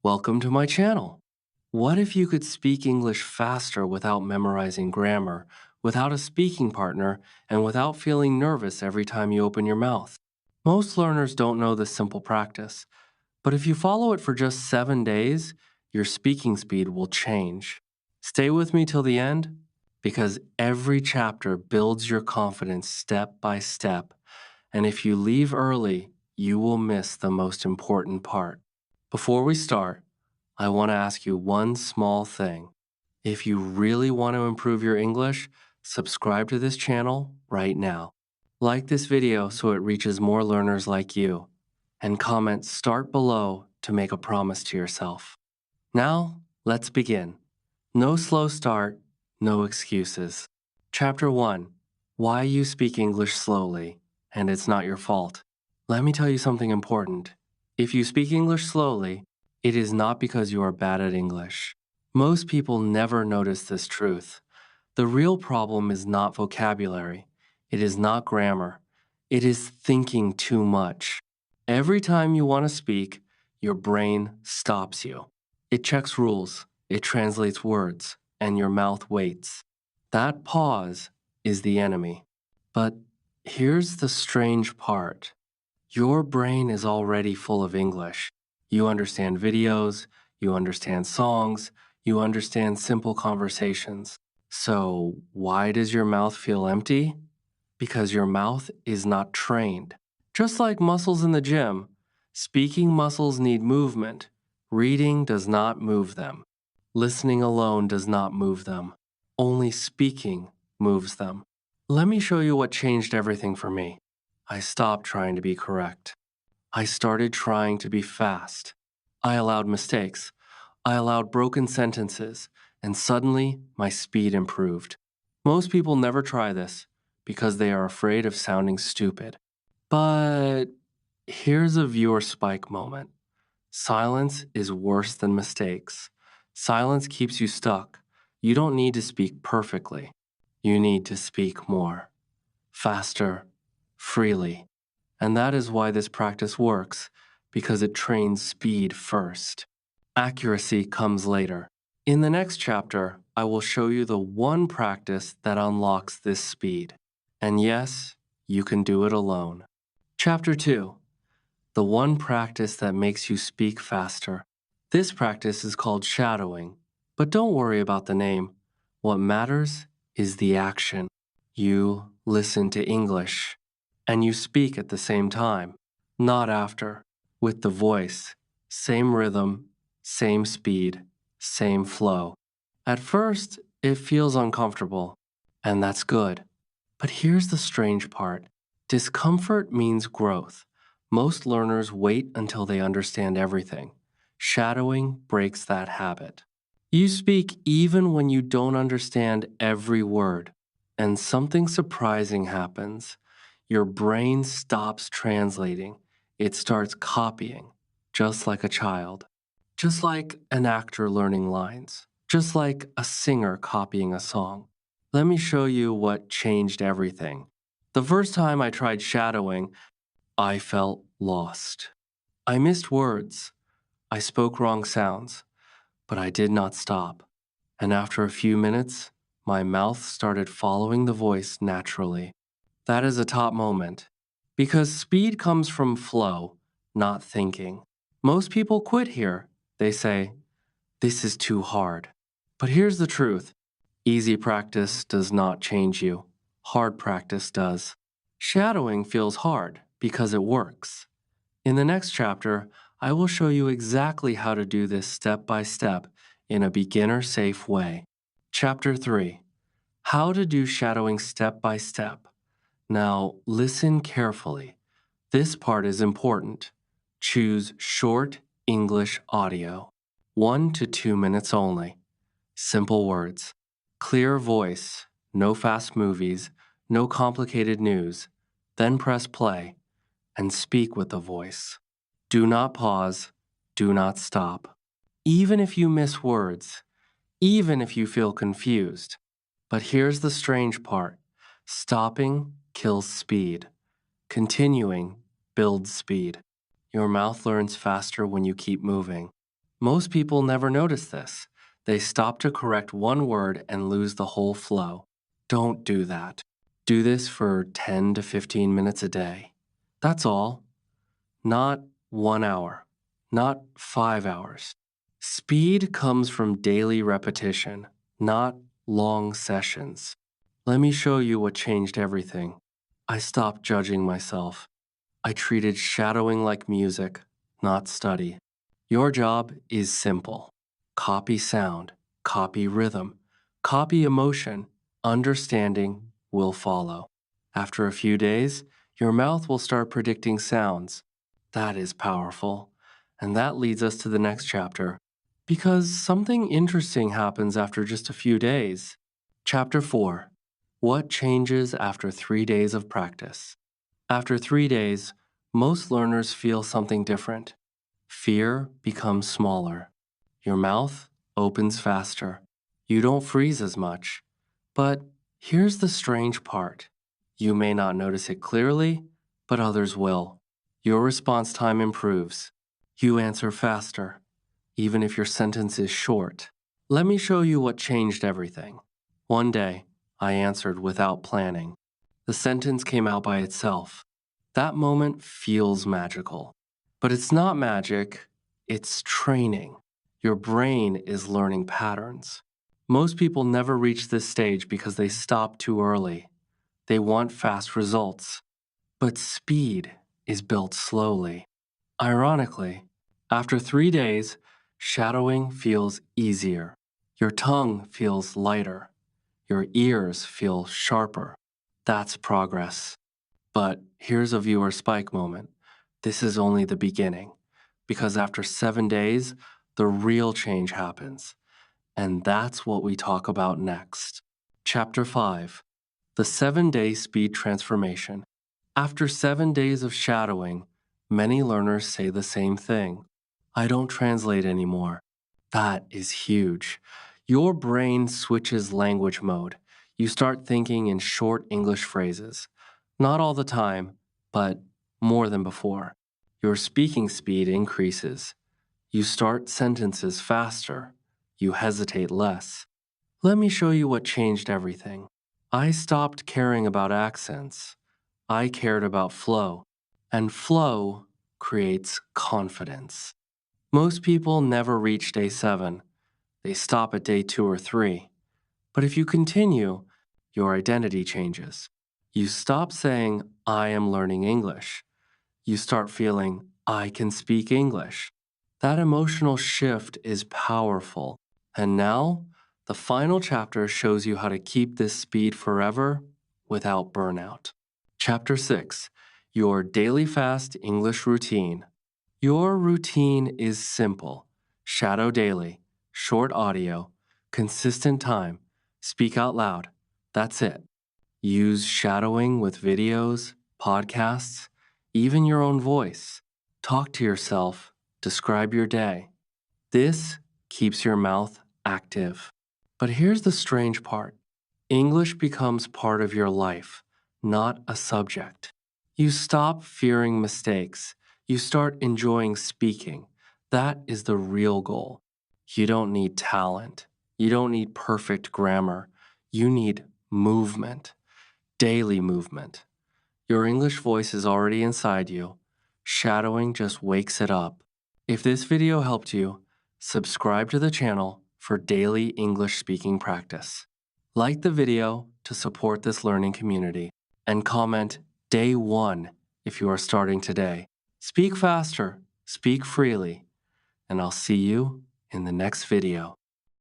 Welcome to my channel. What if you could speak English faster without memorizing grammar, without a speaking partner, and without feeling nervous every time you open your mouth? Most learners don't know this simple practice, but if you follow it for just 7 days, your speaking speed will change. Stay with me till the end, because every chapter builds your confidence step by step, and if you leave early, you will miss the most important part. Before we start, I want to ask you one small thing. If you really want to improve your English, subscribe to this channel right now. Like this video so it reaches more learners like you. And comment "Start" below to make a promise to yourself. Now, let's begin. No slow start, no excuses. Chapter 1. Why you speak English slowly, and it's not your fault. Let me tell you something important. If you speak English slowly, it is not because you are bad at English. Most people never notice this truth. The real problem is not vocabulary. It is not grammar. It is thinking too much. Every time you want to speak, your brain stops you. It checks rules, it translates words, and your mouth waits. That pause is the enemy. But here's the strange part. Your brain is already full of English. You understand videos, you understand songs, you understand simple conversations. So, why does your mouth feel empty? Because your mouth is not trained. Just like muscles in the gym, speaking muscles need movement. Reading does not move them. Listening alone does not move them. Only speaking moves them. Let me show you what changed everything for me. I stopped trying to be correct. I started trying to be fast. I allowed mistakes. I allowed broken sentences, and suddenly my speed improved. Most people never try this because they are afraid of sounding stupid. But here's a viewer spike moment. Silence is worse than mistakes. Silence keeps you stuck. You don't need to speak perfectly. You need to speak more, faster, freely. And that is why this practice works, because it trains speed first. Accuracy comes later. In the next chapter, I will show you the one practice that unlocks this speed. And yes, you can do it alone. Chapter 2. The one practice that makes you speak faster. This practice is called shadowing, but don't worry about the name. What matters is the action. You listen to English, and you speak at the same time, not after, with the voice, same rhythm, same speed, same flow. At first, it feels uncomfortable, and that's good. But here's the strange part. Discomfort means growth. Most learners wait until they understand everything. Shadowing breaks that habit. You speak even when you don't understand every word, and something surprising happens. Your brain stops translating. It starts copying, just like a child. Just like an actor learning lines. Just like a singer copying a song. Let me show you what changed everything. The first time I tried shadowing, I felt lost. I missed words. I spoke wrong sounds, but I did not stop. And after a few minutes, my mouth started following the voice naturally. That is a top moment. Because speed comes from flow, not thinking. Most people quit here. They say, "This is too hard." But here's the truth. Easy practice does not change you. Hard practice does. Shadowing feels hard because it works. In the next chapter, I will show you exactly how to do this step by step in a beginner-safe way. Chapter 3. How to do shadowing step by step. Now, listen carefully. This part is important. Choose short English audio. 1 to 2 minutes only. Simple words. Clear voice. No fast movies. No complicated news. Then press play and speak with the voice. Do not pause. Do not stop. Even if you miss words, even if you feel confused. But here's the strange part. Stopping kills speed. Continuing builds speed. Your mouth learns faster when you keep moving. Most people never notice this. They stop to correct one word and lose the whole flow. Don't do that. Do this for 10 to 15 minutes a day. That's all. Not 1 hour, not 5 hours. Speed comes from daily repetition, not long sessions. Let me show you what changed everything. I stopped judging myself. I treated shadowing like music, not study. Your job is simple. Copy sound, copy rhythm, copy emotion. Understanding will follow. After a few days, your mouth will start predicting sounds. That is powerful. And that leads us to the next chapter. Because something interesting happens after just a few days. Chapter 4. What changes after 3 days of practice? After 3 days, most learners feel something different. Fear becomes smaller. Your mouth opens faster. You don't freeze as much. But here's the strange part. You may not notice it clearly, but others will. Your response time improves. You answer faster, even if your sentence is short. Let me show you what changed everything. One day, I answered without planning. The sentence came out by itself. That moment feels magical. But it's not magic, it's training. Your brain is learning patterns. Most people never reach this stage because they stop too early. They want fast results. But speed is built slowly. Ironically, after 3 days, shadowing feels easier. Your tongue feels lighter. Your ears feel sharper. That's progress. But here's a viewer spike moment. This is only the beginning, because after 7 days, the real change happens. And that's what we talk about next. Chapter 5. The 7-day speed transformation. After 7 days of shadowing, many learners say the same thing. I don't translate anymore. That is huge. Your brain switches language mode. You start thinking in short English phrases. Not all the time, but more than before. Your speaking speed increases. You start sentences faster. You hesitate less. Let me show you what changed everything. I stopped caring about accents. I cared about flow. And flow creates confidence. Most people never reach day 7. They stop at day 2 or 3. But if you continue, your identity changes. You stop saying, I am learning English. You start feeling, I can speak English. That emotional shift is powerful. And now, the final chapter shows you how to keep this speed forever without burnout. Chapter 6. Your Daily Fast English Routine. Your routine is simple. Shadow daily, short audio, consistent time, speak out loud. That's it. Use shadowing with videos, podcasts, even your own voice. Talk to yourself, describe your day. This keeps your mouth active. But here's the strange part. English becomes part of your life, not a subject. You stop fearing mistakes. You start enjoying speaking. That is the real goal. You don't need talent. You don't need perfect grammar. You need movement, daily movement. Your English voice is already inside you. Shadowing just wakes it up. If this video helped you, subscribe to the channel for daily English speaking practice. Like the video to support this learning community, and comment Day 1 if you are starting today. Speak faster, speak freely, and I'll see you in the next video.